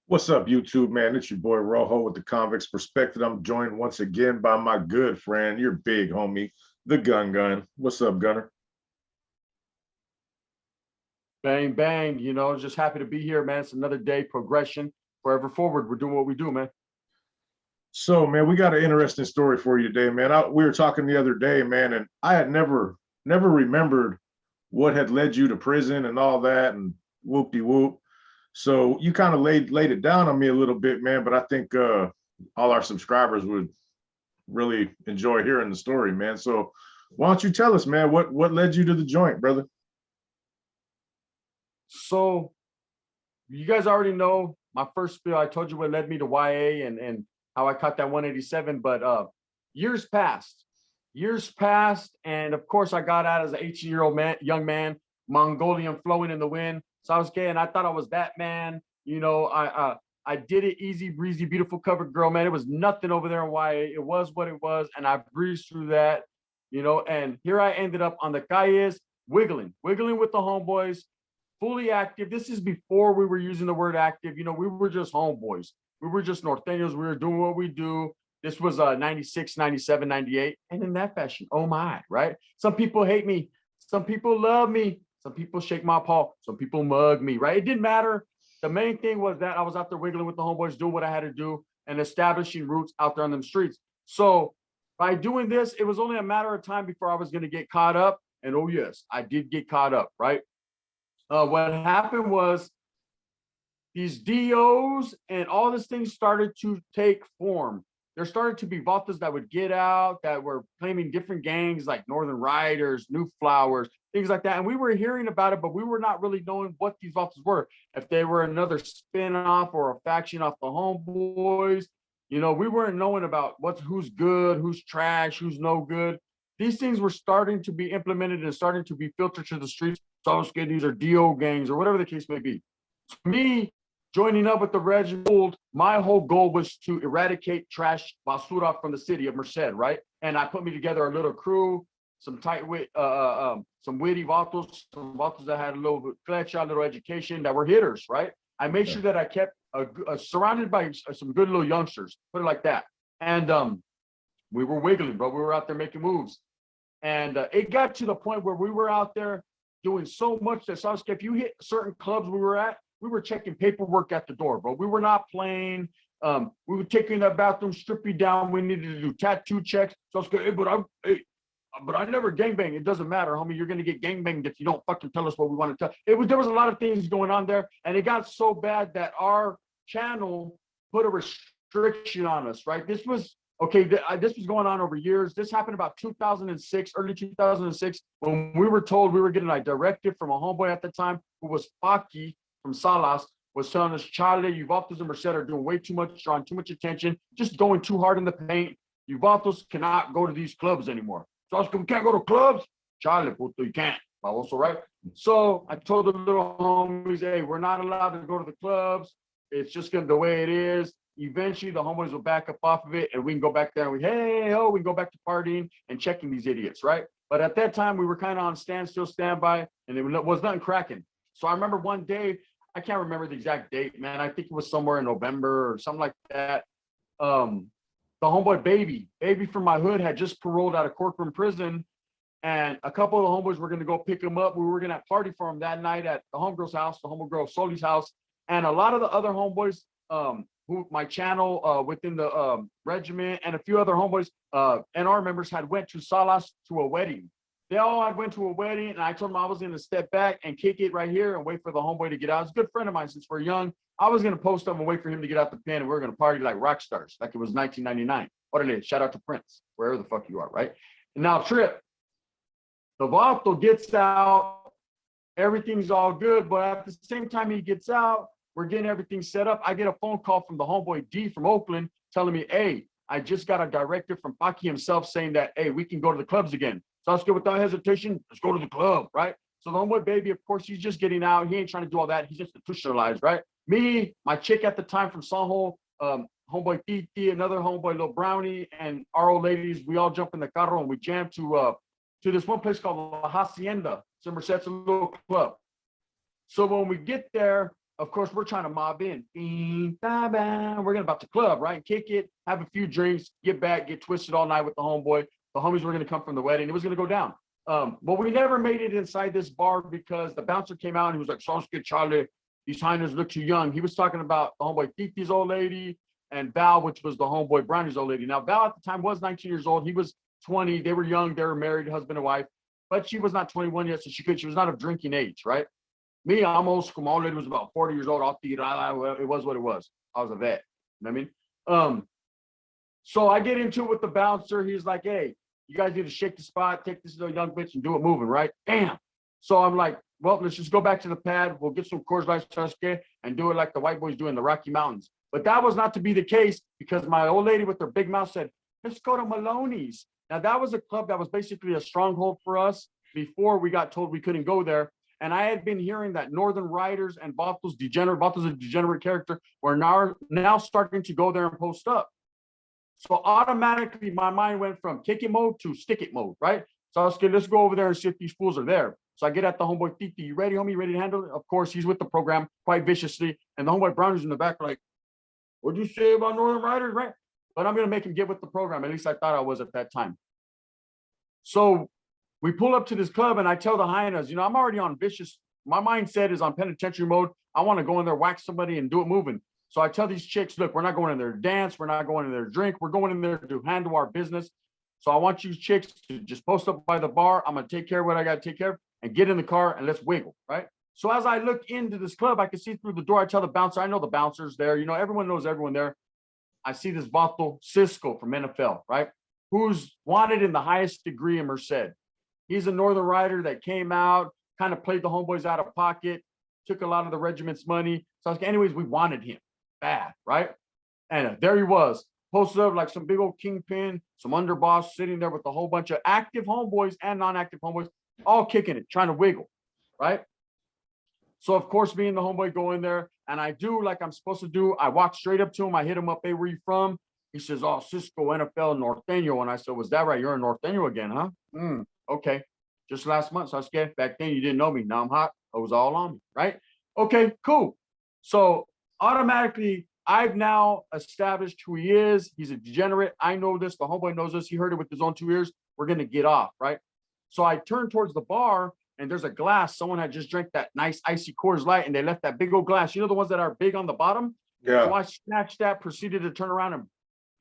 What's up, YouTube, man? It's your boy Rojo with the Convicts Perspective. I'm joined once again by my good friend, your big homie, the Gun Gun. What's up, Gunner? Bang, bang. Just happy to be here, man. It's another day, progression, forever forward. We're doing what we do, man. So, man, we got an interesting story for you today, man. We were talking the other day, man, and I had never remembered what had led you to prison and all that, and whoop de whoop. So you kind of laid it down on me a little bit, man. But I think all our subscribers would really enjoy hearing the story, man. So why don't you tell us, man, what led you to the joint, brother? So you guys already know my first spiel. I told you what led me to YA and how I caught that 187. But years passed, and of course I got out as an 18-year-old young man, Mongolian flowing in the wind. So I was gay, and I thought I was that man. I did it easy breezy, beautiful covered girl, man. It was nothing over there in YA. It was what it was, and I breezed through that, and here I ended up on the calles, wiggling with the homeboys, fully active. This is before we were using the word active. We were just homeboys. We were just Norteños. We were doing what we do. This was 96, 97, 98. And in that fashion, oh my, right? Some people hate me. Some people love me. Some people shake my paw. Some people mug me, right? It didn't matter. The main thing was that I was out there wiggling with the homeboys, doing what I had to do and establishing roots out there on them streets. So by doing this, it was only a matter of time before I was going to get caught up. And oh yes, I did get caught up, right? What happened was these DOs and all these things started to take form. There started to be vatos that would get out that were claiming different gangs like Northern Riders, New Flowers, things like that. And we were hearing about it, but we were not really knowing what these vatos were. If they were another spin-off or a faction off the homeboys, we weren't knowing about who's good, who's trash, who's no good. These things were starting to be implemented and starting to be filtered to the streets. So these are DO gangs or whatever the case may be. For me, joining up with the regiment, my whole goal was to eradicate trash basura from the city of Merced, right? And I put me together a little crew, some some witty vatos, some vatos that had a little flecha, a little education, that were hitters, right? I made sure that I kept surrounded by some good little youngsters, put it like that. And we were wiggling, bro. We were out there making moves. And it got to the point where we were out there doing so much that Sasuke, if you hit certain clubs we were at, we were checking paperwork at the door, bro. We were not playing. We were taking that bathroom, strip you down. We needed to do tattoo checks. Sasuke, but I never gangbang. It doesn't matter, homie. You're gonna get gangbanged if you don't fucking tell us what we want to tell. There was a lot of things going on there, and it got so bad that our channel put a restriction on us, right? This was going on over years. This happened about 2006, early 2006, when we were told we were getting a directive from a homeboy at the time who was Paki from Salas, was telling us, Charlie, you vatos and Merced are doing way too much, drawing too much attention, just going too hard in the paint. You vatos cannot go to these clubs anymore. So I was like, we can't go to clubs? Charlie, puto, you can't. Also, right? So I told the little homies, hey, we're not allowed to go to the clubs. It's just gonna the way it is. Eventually, the homeboys will back up off of it, and we can go back there and we can go back to partying and checking these idiots, right? But at that time, we were kind of on standby, and it was nothing cracking. So I remember one day, I can't remember the exact date, man. I think it was somewhere in November or something like that. The homeboy baby from my hood had just paroled out of Corcoran prison, and a couple of the homeboys were going to go pick him up. We were going to party for him that night at the homegirl's house, the homegirl Soli's house, and a lot of the other homeboys, who my channel within the regiment, and a few other homeboys, NR members had went to Salas to a wedding. They all had went to a wedding, and I told them I was going to step back and kick it right here and wait for the homeboy to get out. It's a good friend of mine since we're young. I was going to post up and wait for him to get out the pen, and we were going to party like rock stars, like it was 1999. Orale, shout out to Prince, wherever the fuck you are, right? And now Trip, the vato gets out, everything's all good, but at the same time he gets out, we're getting everything set up. I get a phone call from the homeboy D from Oakland telling me, hey, I just got a directive from Paki himself saying that, hey, we can go to the clubs again. So let's go without hesitation. Let's go to the club, right? So the homeboy baby, of course, he's just getting out. He ain't trying to do all that. He's institutionalized, right? Me, my chick at the time from Sanjo, homeboy Titi, another homeboy, Lil Brownie, and our old ladies, we all jump in the carro and we jam to this one place called La Hacienda. So Merced's a little club. So when we get there, of course, we're trying to mob in. We're going about to club, right? Kick it, have a few drinks, get back, get twisted all night with the homeboy. The homies were going to come from the wedding. It was going to go down. But we never made it inside this bar because the bouncer came out and he was like, "Sounds good, Charlie. These hinders look too young." He was talking about the homeboy Titi's old lady and Val, which was the homeboy Brownie's old lady. Now, Val at the time was 19 years old. He was 20. They were young. They were married, husband and wife. But she was not 21 yet, so she was not of drinking age, right? Me, I'm old school. My old lady was about 40 years old. It was what it was. I was a vet. You know what I mean? So I get into it with the bouncer. He's like, "Hey, you guys need to shake the spot, take this little young bitch and do it moving, right?" Bam. So I'm like, "Well, let's just go back to the pad. We'll get some Coors Light Sasuke and do it like the white boys do in the Rocky Mountains." But that was not to be the case because my old lady with her big mouth said, "Let's go to Maloney's." Now, that was a club that was basically a stronghold for us before we got told we couldn't go there. And I had been hearing that Northern Riders and Vatos a degenerate character, were now starting to go there and post up. So automatically my mind went from kick it mode to stick it mode, right? So I was like, let's go over there and see if these fools are there. So I get at the homeboy Titi. "You ready, homie? You ready to handle it?" Of course, he's with the program quite viciously. And the homeboy Brownie's in the back like, "What'd you say about Northern Riders, right?" But I'm going to make him get with the program. At least I thought I was at that time. So we pull up to this club and I tell the hyenas, I'm already on vicious. My mindset is on penitentiary mode. I want to go in there, whack somebody and do it moving. So I tell these chicks, "Look, we're not going in there to dance. We're not going in there to drink. We're going in there to handle our business. So I want you chicks to just post up by the bar. I'm going to take care of what I got to take care of and get in the car and let's wiggle," right? So as I look into this club, I can see through the door. I tell the bouncer, I know the bouncers there. Everyone knows everyone there. I see this Vato Cisco from NFL, right? Who's wanted in the highest degree in Merced. He's a Northern Rider that came out, kind of played the homeboys out of pocket, took a lot of the regiment's money. So anyways, we wanted him bad, right? And there he was, posted up like some big old kingpin, some underboss sitting there with a whole bunch of active homeboys and non-active homeboys, all kicking it, trying to wiggle, right? So of course, me and the homeboy go in there and I do like I'm supposed to do. I walk straight up to him. I hit him up. "Hey, where you from?" He says, "Oh, Cisco, NFL, Norteño." And I said, "Was that right? You're a Norteño again, huh?" Okay. Just last month. So I was scared. Back then you didn't know me. Now I'm hot. It was all on me, right? Okay, cool. So automatically I've now established who he is. He's a degenerate. I know this. The homeboy knows this. He heard it with his own 2 ears. We're going to get off, right? So I turn towards the bar and there's a glass. Someone had just drank that nice icy Coors Light and they left that big old glass. The ones that are big on the bottom? Yeah. So I snatched that, proceeded to turn around and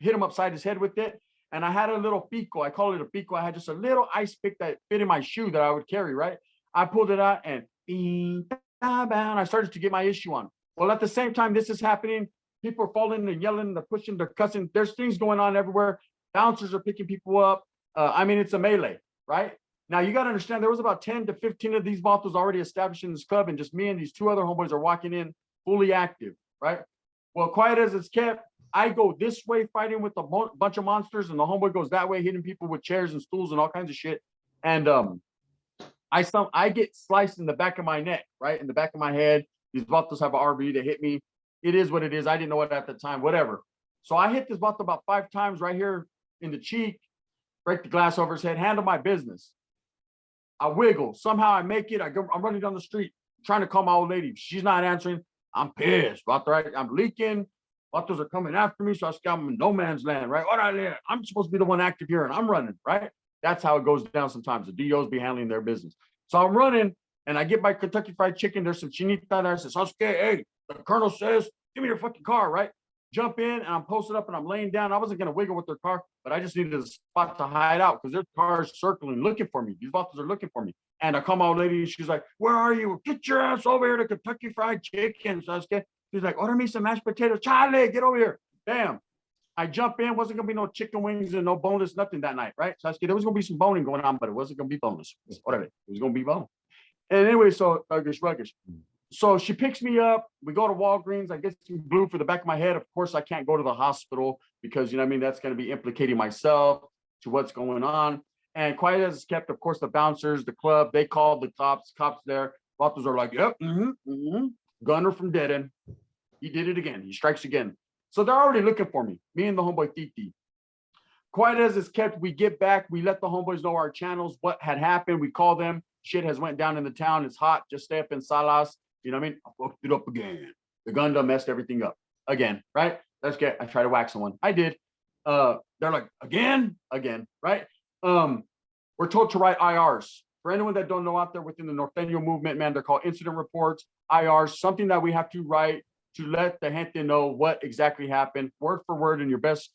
hit him upside his head with it. And I had a little pico. I call it a pico. I had just a little ice pick that fit in my shoe that I would carry, right? I pulled it out and I started to get my issue on. Well, at the same time this is happening, people are falling and yelling, they're pushing, they're cussing. There's things going on everywhere. Bouncers are picking people up. It's a melee, right? Now you got to understand there was about 10 to 15 of these bottles already established in this club, and just me and these 2 other homeboys are walking in fully active, right? Well, quiet as it's kept, I go this way fighting with a bunch of monsters, and the homeboy goes that way hitting people with chairs and stools and all kinds of shit. And I get sliced in the back of my neck, right? In the back of my head. These bottles have an RV. They hit me. It is what it is. I didn't know it at the time, whatever. So I hit this bottle about 5 times right here in the cheek, break the glass over his head, handle my business. I wiggle. Somehow I make it. I'm running down the street trying to call my old lady. She's not answering. I'm pissed. Right? I'm leaking. Vatos are coming after me. So I'm in no man's land, right? I'm supposed to be the one active here and I'm running, right? That's how it goes down sometimes. The DOs be handling their business. So I'm running and I get my Kentucky Fried Chicken. There's some chinita there. I says, "Sasuke, hey, the colonel says, give me your fucking car," right? Jump in and I'm posted up and I'm laying down. I wasn't going to wiggle with their car, but I just needed a spot to hide out because their car's circling, looking for me. These vatos are looking for me. And I call my old lady and she's like, "Where are you? Get your ass over here to Kentucky Fried Chicken, Sasuke." She's like, "Order me some mashed potatoes. Charlie, get over here." Bam. I jump in. Wasn't going to be no chicken wings and no boneless, nothing that night, right? Sasuke, there was going to be some boning going on, but it wasn't going to be boneless. Whatever. It was going to be bone. And anyway, so ruggish. So she picks me up. We go to Walgreens. I get some glue for the back of my head. Of course, I can't go to the hospital because, that's going to be implicating myself to what's going on. And quiet as it's kept, of course, the bouncers, the club, they called the cops. Cops there. Vatos are like, "Yep, Gunner from Dead End. He did it again. He strikes again." So they're already looking for me and the homeboy Titi. Quiet as it's kept, we get back. We let the homeboys know our channels, what had happened. We call them. Shit has went down in the town. It's hot. Just stay up in Salas. You know what I mean? I fucked it up again. The gun done messed everything up again, right? I try to wax someone. I did. They're like, again, right? We're told to write IRs. For anyone that don't know out there within the Norteño movement, man, they're called incident reports, IRs, something that we have to write to let the gente know what exactly happened, word for word, and your best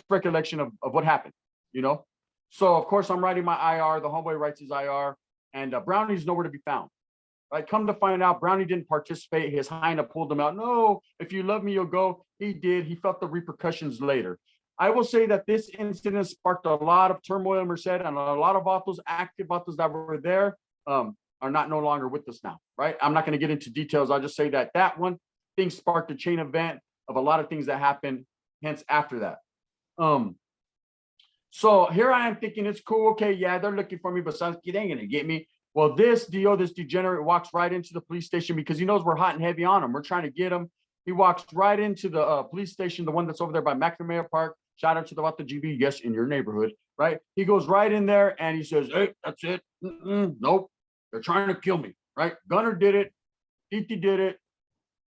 recollection of what happened, you know? So of course I'm writing my IR, the homeboy writes his IR, and Brownie's nowhere to be found. Right? Come to find out, Brownie didn't participate. His hyena pulled him out. No, if you love me, you'll go. He did. He felt the repercussions later. I will say that this incident sparked a lot of turmoil in Merced, and a lot of vatos, active vatos that were there, are not no longer with us now, right? I'm not going to get into details. I'll just say that that one thing sparked a chain event of a lot of things that happened hence after that. So here I am thinking it's cool. Okay, yeah, they're looking for me, but Sasuke, they ain't gonna get me. Well, this degenerate walks right into the police station because he knows we're hot and heavy on him. We're trying to get him. He walks right into the police station, the one that's over there by McNamara Park. Shout out to the Vato GB, yes, in your neighborhood, right? He goes right in there and he says, hey, that's it. Nope, they're trying to kill me, right? Gunner did it. Titi did it.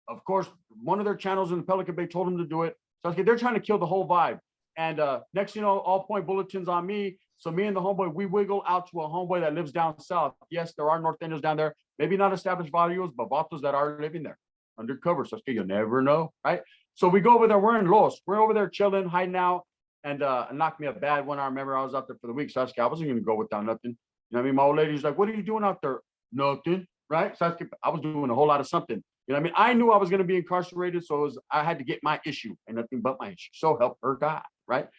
Of course, one of their channels in the Pelican Bay told him to do it. So okay, they're trying to kill the whole vibe. And next, you know, all point bulletins on me. So me and the homeboy, we wiggle out to a homeboy that lives down south. Yes, there are Norteños down there. Maybe not established vatos, but vatos that are living there undercover. So okay, you'll never know, right? So we go over there. We're in Los. We're over there chilling, hiding out, and knocked me a bad one. I remember I was out there for the week. So I wasn't going to go without nothing. You know what I mean? My old lady's like, what are you doing out there? Nothing, right? So I was doing a whole lot of something. You know what I mean? I knew I was going to be incarcerated, so I had to get my issue and nothing but my issue. So help her God, right?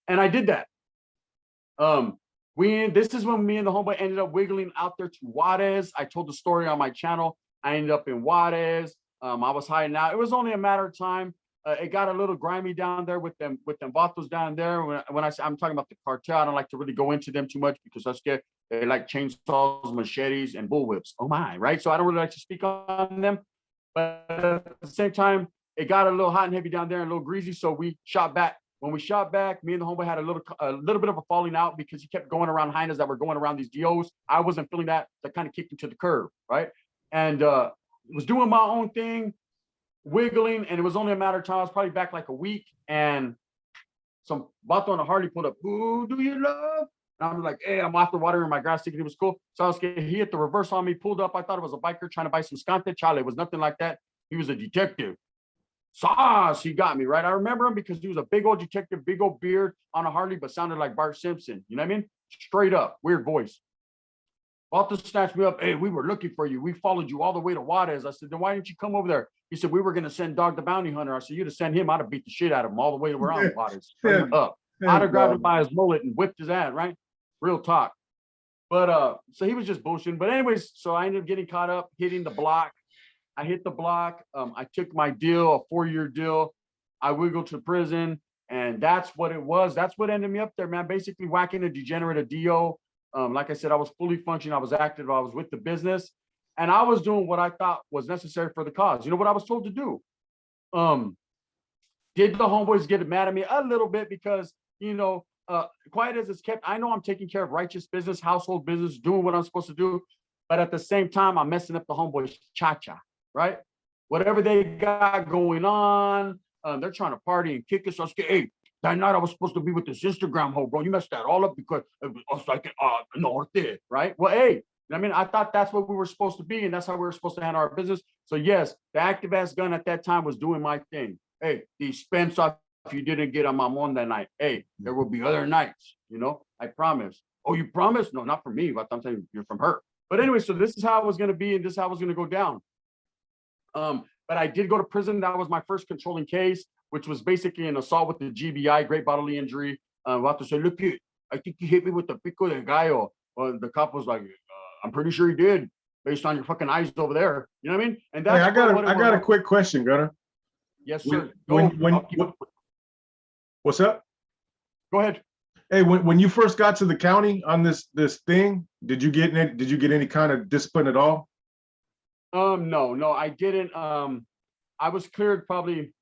And I did that. This is when me and the homeboy ended up wiggling out there to Juarez. I told the story on my channel. I ended up in Juarez. I was hiding out. It was only a matter of time. It got a little grimy down there with them vatos down there. When I'm talking about the cartel, I don't like to really go into them too much because I'm scared. They like chainsaws, machetes, and bullwhips. Oh my, right? So I don't really like to speak on them. But at the same time, it got a little hot and heavy down there and a little greasy. So we shot back. When we shot back, me and the homeboy had a little bit of a falling out because he kept going around hyenas that were going around these DOs. I wasn't feeling that. That kind of kicked him to the curb, right? And was doing my own thing, wiggling, and it was only a matter of time. I was probably back like a week, and some vato on a Harley pulled up. Who do you love? And I'm like, hey, I'm off the water in my grass thinking it was cool. So I was scared. He hit the reverse on me, pulled up. I thought it was a biker trying to buy some scante. Chale, it was nothing like that. He was a detective. Sauce, he got me, right? I remember him because he was a big old detective, big old beard on a Harley, but sounded like Bart Simpson. You know what I mean? Straight up, weird voice. Walter snatched me up. Hey, we were looking for you. We followed you all the way to Juarez. I said, then why didn't you come over there? He said, we were going to send Dog the Bounty Hunter. I said, you'd have sent him. I'd have beat the shit out of him all the way around Juarez. Up. I'd have grabbed him by his mullet and whipped his ass, right? Real talk. But so he was just bullshitting. But anyways, so I ended up getting caught up, hitting the block. I hit the block. I took my deal, a 4-year deal. I wiggled to prison, and that's what it was. That's what ended me up there, man. Basically whacking a degenerate, a DO. Like I said, I was fully functioning. I was active. I was with the business, and I was doing what I thought was necessary for the cause. You know what I was told to do? Did the homeboys get mad at me? A little bit because, you know, quiet as it's kept, I know I'm taking care of righteous business, household business, doing what I'm supposed to do. But at the same time, I'm messing up the homeboys' cha-cha. Right? Whatever they got going on, they're trying to party and kick us. I was like, hey, that night I was supposed to be with this Instagram hoe, bro. You messed that all up because I was like, norte, right? Well, hey, I mean, I thought that's what we were supposed to be, and that's how we were supposed to handle our business. So yes, the active ass gun at that time was doing my thing. Hey, dispense off if you didn't get a mamon that night. Hey, there will be other nights, you know, I promise. Oh, you promise? No, not from me, but I'm saying you're from her. But anyway, so this is how it was going to be, and this is how it was going to go down. But I did go to prison. That was my first controlling case, which was basically an assault with the GBI, great bodily injury. Vato said, look, I think you hit me with the pico de gallo. Well, the cop was like, I'm pretty sure he did, based on your fucking eyes over there. You know what I mean? And that's I got a quick question, Gunner. Yes, sir. What's up? Go ahead. Hey, when you first got to the county on this thing, did you get any kind of discipline at all? No, I didn't. I was cleared probably,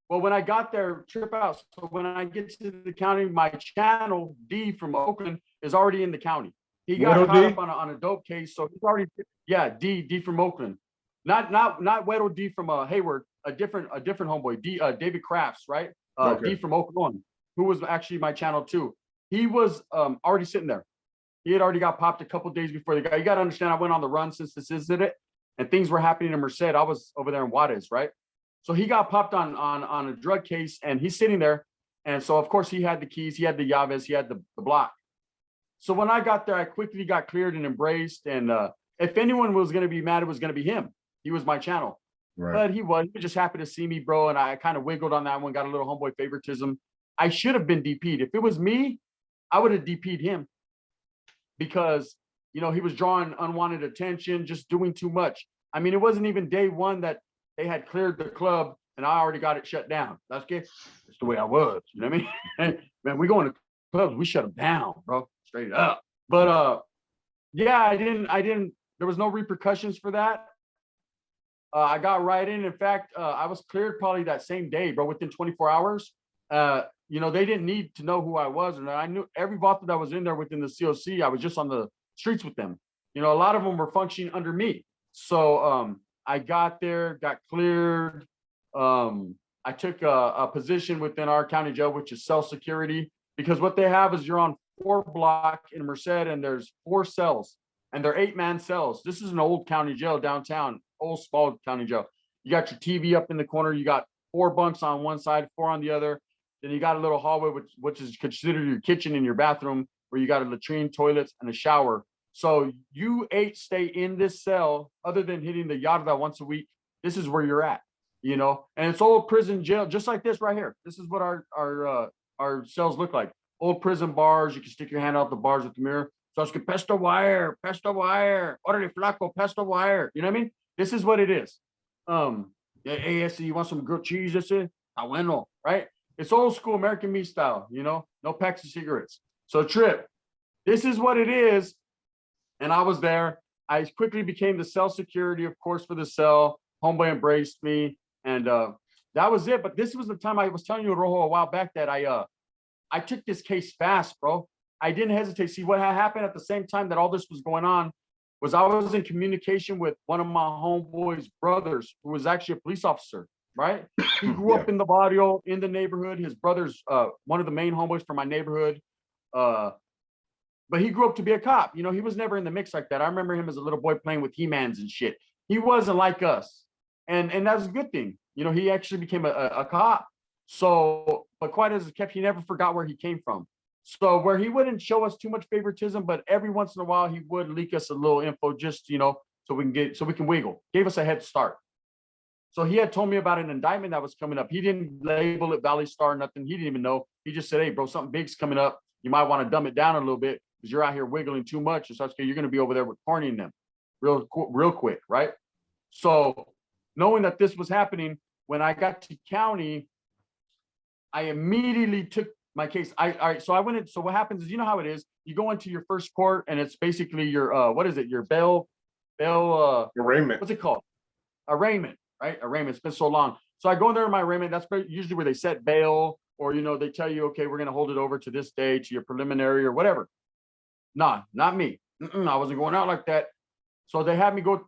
well, when I got there, trip out. So when I get to the county, my channel D from Oakland is already in the county. He got caught up on a dope case. So he's already, yeah, D from Oakland. not Weddle D from Hayward, a different homeboy, David Crafts, right? Okay. D from Oklahoma, who was actually my channel too. He was already sitting there. He had already got popped a couple days before the guy. You got to understand, I went on the run since this incident, and things were happening in Merced. I was over there in Juarez, right? So he got popped on a drug case, and he's sitting there. And so, of course, he had the keys, he had the llaves, he had the block. So when I got there, I quickly got cleared and embraced. And if anyone was going to be mad, it was going to be him. He was my channel. Right. But he was just happy to see me, bro. And I kind of wiggled on that one, got a little homeboy favoritism. I should have been DP'd. If it was me, I would have DP'd him because, you know, he was drawing unwanted attention, just doing too much. I mean, it wasn't even day one that they had cleared the club and I already got it shut down. That's good. That's the way I was. You know what I mean? Man, we go into clubs, we shut them down, bro, straight up. But yeah, I didn't. There was no repercussions for that. I got right in. In fact, I was cleared probably that same day, bro, within 24 hours. You know, they didn't need to know who I was. And I knew every vato that was in there within the COC, I was just on the streets with them. You know, a lot of them were functioning under me. So I got there, got cleared. I took a position within our county jail, which is cell security, because what they have is you're on 4 block in Merced and there's 4 cells and they're 8-man cells. This is an old county jail downtown, old small county jail. You got your TV up in the corner. You got 4 bunks on one side, 4 on the other. Then you got a little hallway, which is considered your kitchen and your bathroom, where you got a latrine, toilets, and a shower. So you 8 stay in this cell, other than hitting the yarda once a week. This is where you're at, you know, and it's old prison jail, just like this right here. This is what our cells look like. Old prison bars. You can stick your hand out the bars with the mirror. So it's good, pesto wire, orderly flaco, pesto wire. You know what I mean? This is what it is. Hey, you want some grilled cheese? This is bueno, right? It's old school American meat style, you know, no packs of cigarettes. So Trip, this is what it is. And I was there. I quickly became the cell security, of course, for the cell. Homeboy embraced me. And that was it. But this was the time I was telling you, Rojo, a while back that I took this case fast, bro. I didn't hesitate. See, what had happened at the same time that all this was going on was I was in communication with one of my homeboy's brothers, who was actually a police officer, right? He grew up in the barrio, in the neighborhood. His brother's one of the main homeboys from my neighborhood. But he grew up to be a cop. You know, he was never in the mix like that. I remember him as a little boy playing with He-Mans and shit. He wasn't like us. And that was a good thing. You know, he actually became a cop. So, but quite as it kept, he never forgot where he came from. So where he wouldn't show us too much favoritism, but every once in a while he would leak us a little info just, you know, so we can wiggle. Gave us a head start. So he had told me about an indictment that was coming up. He didn't label it Valley Star, nothing. He didn't even know. He just said, hey, bro, something big's coming up. You might want to dumb it down a little bit because you're out here wiggling too much. And so you're going to be over there with Corny and them real quick, right? So knowing that this was happening, when I got to county, I immediately took my case. So I went in. So what happens is, you know how it is. You go into your first court and it's basically your, what is it? Your bail, arraignment. What's it called? Arraignment, right? Arraignment. It's been so long. So I go in there in my arraignment. That's usually where they set bail, or, you know, they tell you, okay, we're going to hold it over to this day, to your preliminary or whatever. Nah, not me. I wasn't going out like that. So they had me go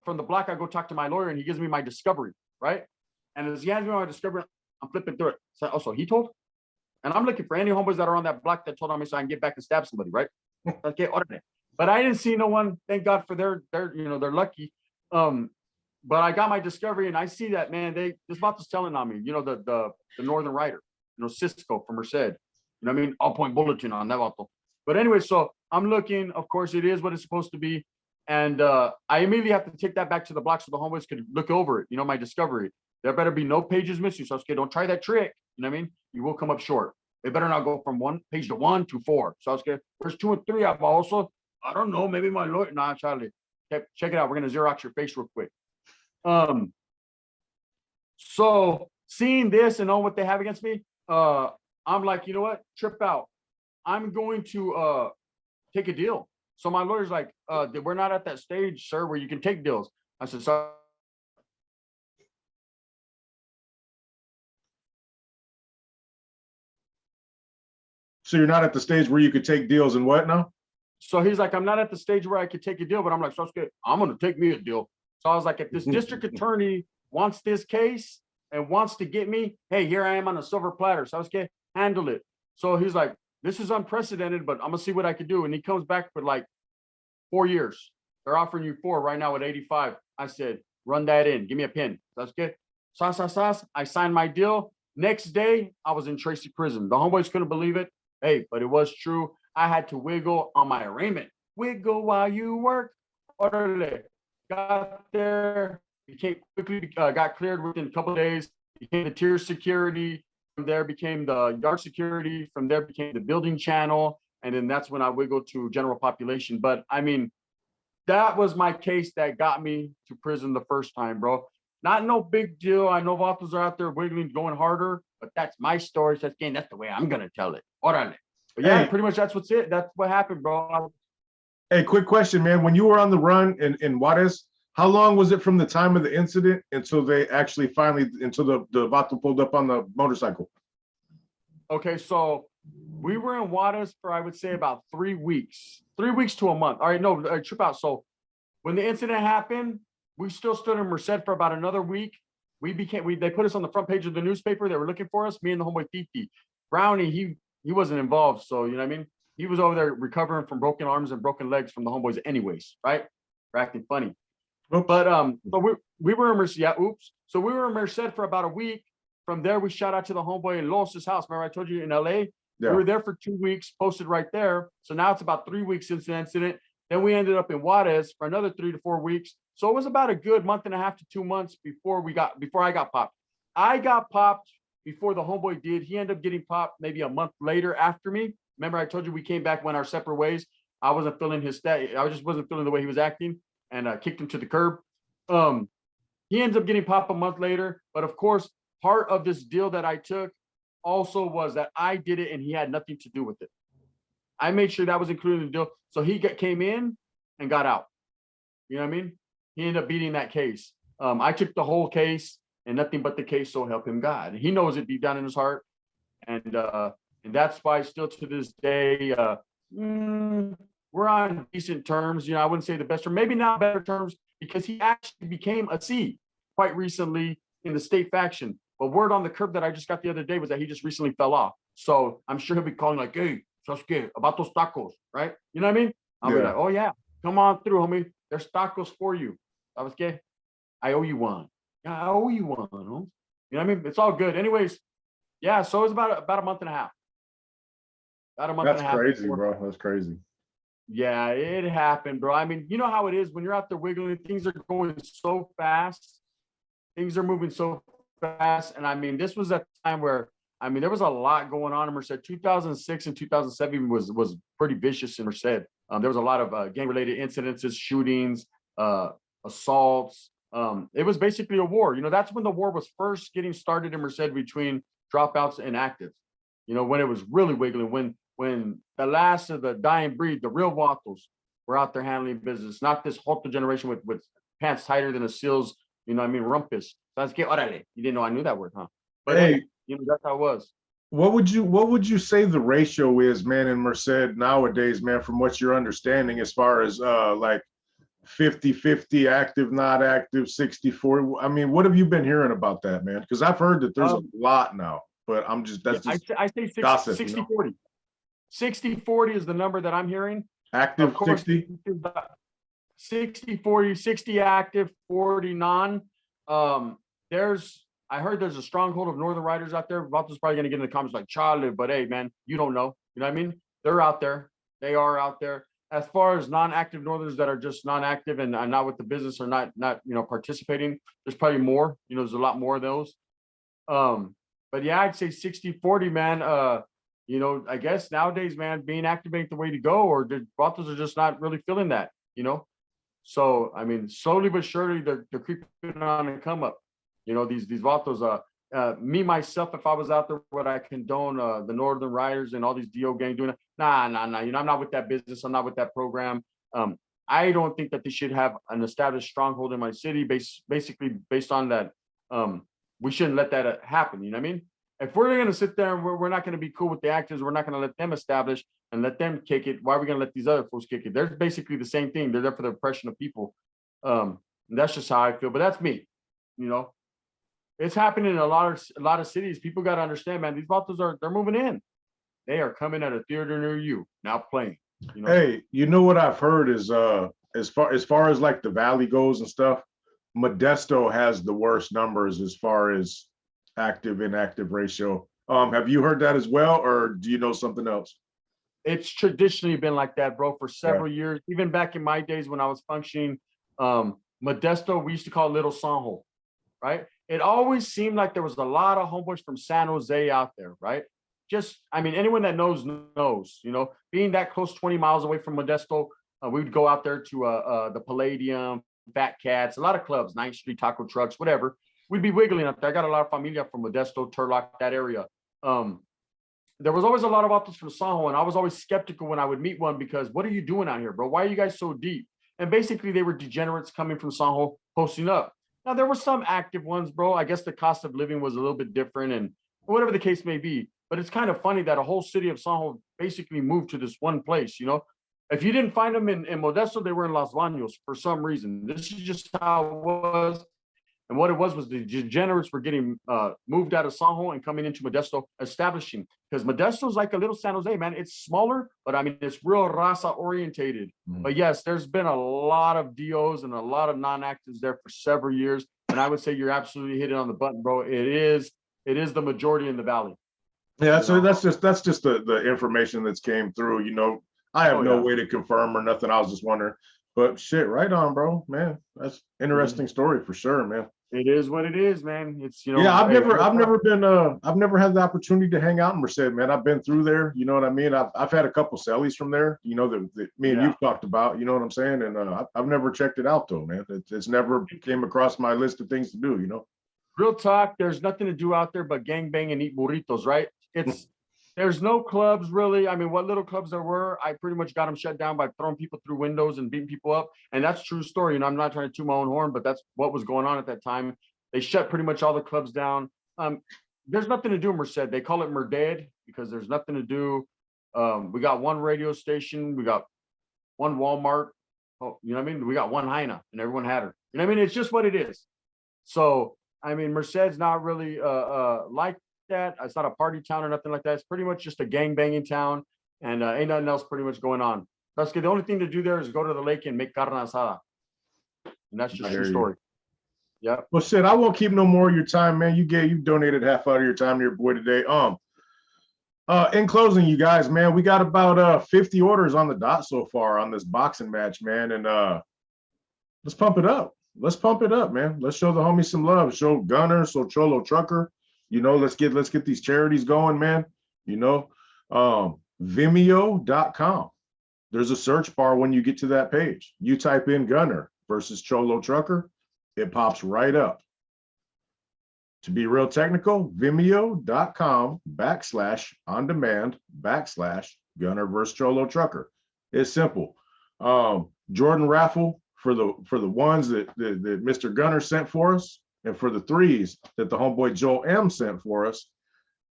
from the block. I go talk to my lawyer and he gives me my discovery, right? And as he hands me my discovery, I'm flipping through it. So also he told, and I'm looking for any homeboys that are on that block that told on me so I can get back and stab somebody, right? Okay, but I didn't see no one. Thank God for their, you know, they're lucky. But I got my discovery and I see that, man, this vato's telling on me, you know, the Northern Rider, you know, Cisco from Merced, you know what I mean? All point bulletin on that vato. But anyway, so I'm looking, of course it is what it's supposed to be. And I immediately have to take that back to the block so the homeboys could look over it, you know, my discovery. There better be no pages missing. So okay, don't try that trick. You know what I mean? You will come up short. It better not go from 1 page to 1 to 4. So okay, where's 2 and 3? I've also, I don't know, maybe my lawyer. Nah, Charlie. Okay, check it out. We're gonna Xerox your face real quick. So seeing this and knowing what they have against me, I'm like, you know what? Trip out. I'm going to take a deal. So my lawyer's like, we're not at that stage, sir, where you can take deals. I said, sorry. So you're not at the stage where you could take deals and what now? So he's like, I'm not at the stage where I could take a deal, but I'm like, so it's good. I'm going to take me a deal. So I was like, if this district attorney wants this case and wants to get me, hey, here I am on a silver platter. So I was okay, handle it. So he's like, this is unprecedented, but I'm gonna see what I can do. And he comes back with like 4 years. They're offering you 4 right now at 85. I said, run that in. Give me a pin. That's good. Sas. I signed my deal. Next day, I was in Tracy prison. The homeboys couldn't believe it. Hey, but it was true. I had to wiggle on my arraignment. Wiggle while you work. Orderly. Got there. Became quickly got cleared within a couple of days. Became the tier security. From there became the yard security. From there became the building channel. And then that's when I wiggled to general population. But I mean, that was my case that got me to prison the first time, bro. Not no big deal. I know Vatos are out there wiggling, going harder, but that's my story. So that's the way I'm gonna tell it. Orale. But yeah, Hey. pretty much that's what's it. That's what happened, bro. Hey, quick question, man. When you were on the run in Juarez, how long was it from the time of the incident until they actually until the Vato pulled up on the motorcycle? Okay, so we were in Juarez for, I would say, about 3 weeks, 3 weeks to a month. All right, no, trip out. So when the incident happened, we still stood in Merced for about another week. They put us on the front page of the newspaper. They were looking for us, me and the homeboy Titi. Brownie, he wasn't involved. So, you know what I mean? He was over there recovering from broken arms and broken legs from the homeboys anyways, right? We're acting funny. Oops. But we were in Merced, yeah, oops. So we were in Merced for about a week. From there, we shot out to the homeboy in Los's house. Remember I told you in LA? Yeah. We were there for 2 weeks, posted right there. So now it's about 3 weeks since the incident. Then we ended up in Juarez for another 3 to 4 weeks. So it was about a good month and a half to 2 months before I got popped. I got popped before the homeboy did. He ended up getting popped maybe a month later after me. Remember I told you we came back, went our separate ways. I wasn't feeling his stat. I just wasn't feeling the way he was acting, and kicked him to the curb. He ends up getting popped a month later. But of course, part of this deal that I took also was that I did it and he had nothing to do with it. I made sure that was included in the deal. So he came in and got out. You know what I mean? He ended up beating that case. I took the whole case and nothing but the case, so help him God. He knows it deep down in his heart. And that's why still to this day, we're on decent terms. You know, I wouldn't say the best, or maybe not better terms, because he actually became a C quite recently in the state faction. But word on the curb that I just got the other day was that he just recently fell off. So I'm sure he'll be calling like, hey, Sasuke, about those tacos, right? You know what I mean? I'll be like, oh yeah, come on through, homie. There's tacos for you. Sasuke, I owe you one. Yeah, I owe you one. Huh? You know what I mean? It's all good. Anyways, yeah, so it was about a month and a half. About a month and a half. That's crazy, bro. That's crazy. Yeah, it happened, bro. I mean, you know how it is when you're out there wiggling, things are going so fast. Things are moving so fast. And I mean, this was a time where, I mean, there was a lot going on in Merced. 2006 and 2007 was pretty vicious in Merced. There was a lot of gang-related incidences, shootings, assaults. It was basically a war. You know, that's when the war was first getting started in Merced between dropouts and actives. You know, when it was really wiggling, when the last of the dying breed, the real Vatos, were out there handling business, not this Joto generation with pants tighter than a seal's, you know what I mean, rumpus. That's get orale. You didn't know I knew that word, huh? But hey, you know, that's how it was. What would you say the ratio is, man, in Merced nowadays, man, from what you're understanding as far as like 50-50 active, not active, 60-40? I mean, what have you been hearing about that, man? Because I've heard that there's a lot now, but I'm just, that's just I say 60, gossip, 60 you know? 40. 60-40 is the number that I'm hearing. Active Of course, 60? 60-40, 60 active, 40 non. I heard there's a stronghold of Northern Riders out there. Vatos probably gonna get in the comments like Charlie, but hey, man, you don't know. You know what I mean? They're out there. They are out there. As far as non-active Northerners that are just non-active and not with the business or not you know participating, there's probably more. You know, there's a lot more of those. But yeah, I'd say 60-40, man. You know, I guess nowadays, man, being active ain't the way to go, or the Vatos are just not really feeling that, you know. So I mean, slowly but surely, they're creeping on and come up. You know, these Vatos. Me myself, if I was out there, would I condone the Northern Riders and all these DO gang doing it? Nah. You know, I'm not with that business. I'm not with that program. I don't think that they should have an established stronghold in my city, basically based on that. We shouldn't let that happen. You know what I mean? If we're going to sit there and we're not going to be cool with the actors, we're not going to let them establish and let them kick it. Why are we going to let these other folks kick it? They're basically the same thing. They're there for the oppression of people. And that's just how I feel. But that's me. You know, it's happening in a lot of cities. People got to understand, man. These vatos they're moving in. They are coming at a theater near you now playing. You know, Hey, you know what I've heard is as far as like the valley goes and stuff, Modesto has the worst numbers as far as active inactive ratio. Have you heard that as well, or do you know something else? it's traditionally been like that, bro, for Yeah. several years. Even back in my days when I was functioning, Modesto, we used to call it Little San Jose, right? It always seemed like there was a lot of homeboys from San Jose out there, right? Just, I mean, anyone that knows, you know, being that close, 20 miles away from Modesto, we would go out there to the Palladium, Fat Cats, a lot of clubs, 9th Street Taco Trucks, whatever. We'd be wiggling up there. I got a lot of familia from Modesto, Turlock, that area. There was always a lot of autos from San Jose, and I was always skeptical when I would meet one because what are you doing out here, bro? Why are you guys so deep? And basically, they were degenerates coming from San Jose posting up. Now, there were some active ones, bro. I guess the cost of living was a little bit different and whatever the case may be. But it's kind of funny that a whole city of San Jose basically moved to this one place, you know? If you didn't find them in Modesto, they were in Los Baños for some reason. This is just how it was. And what it was the degenerates were getting moved out of San Jose and coming into Modesto, establishing. Because Modesto is like a little San Jose, man. It's smaller, but I mean, it's real raza orientated. But yes, there's been a lot of DOs and a lot of non-actives there for several years. And I would say you're absolutely hitting on the button, bro. It is the majority in the valley. Yeah, You so know? that's just the information that's came through. You know, I have Oh, no yeah. way to confirm or nothing. I was just wondering. But shit, right on, bro. Man, that's interesting story for sure, man. It is what it is, man. It's, you know, Yeah, hey, I've never had the opportunity to hang out in Merced, man. I've been through there, you know what I mean? I've had a couple cellies from there, you know, that me and Yeah. you've talked about, you know what I'm saying? And I've never checked it out though, man. It's never came across my list of things to do, you know? real talk, there's nothing to do out there but gang bang and eat burritos, right? It's there's no clubs really. I mean, what little clubs there were, I pretty much got them shut down by throwing people through windows and beating people up. And that's true story. You know, I'm not trying to toot my own horn, but that's what was going on at that time. They shut pretty much all the clubs down. There's nothing to do, Merced. They call it Merded because there's nothing to do. We got one radio station, we got one Walmart. Oh, you know what I mean? We got one Heina and everyone had her. You know what I mean? It's just what it is. So I mean, Merced's not really like that. It's not a party town or nothing like that. It's pretty much just a gang banging town, and ain't nothing else pretty much going on. That's good. The only thing to do there is go to the lake and make carne asada, and that's I just hear true you. story. Yeah. Well, shit, I won't keep no more of your time, man. You donated half out of your time to your boy today. In closing, you guys, man, we got about 50 orders on the dot so far on this boxing match, man, and let's pump it up. Let's pump it up, man. Let's show the homies some love. Show Gunner, show Cholo Trucker. You know, let's get these charities going, man. You know, Vimeo.com. There's a search bar when you get to that page. You type in Gunner versus Cholo Trucker, it pops right up. To be real technical, Vimeo.com/on-demand/Gunner versus Cholo Trucker. It's simple. Jordan raffle for the ones that Mr. Gunner sent for us, and for the threes that the homeboy Joel M sent for us,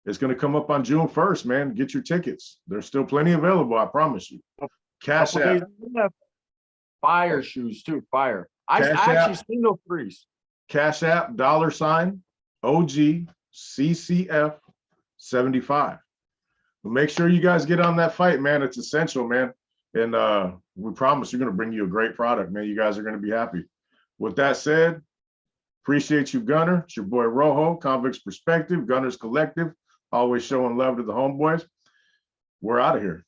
it's going to come up on June 1st, man. Get your tickets. There's still plenty available, I promise you. Cash Couple App. days left. Fire shoes too. Fire. I Cash actually App. seen those threes. Cash App $OGCCF75. Make sure you guys get on that fight, man. It's essential, man. And we promise we're going to bring you a great product, man. You guys are going to be happy. With that said, appreciate you, Gunner. It's your boy Rojo, Convicts Perspective, Gunners Collective, always showing love to the homeboys. We're out of here.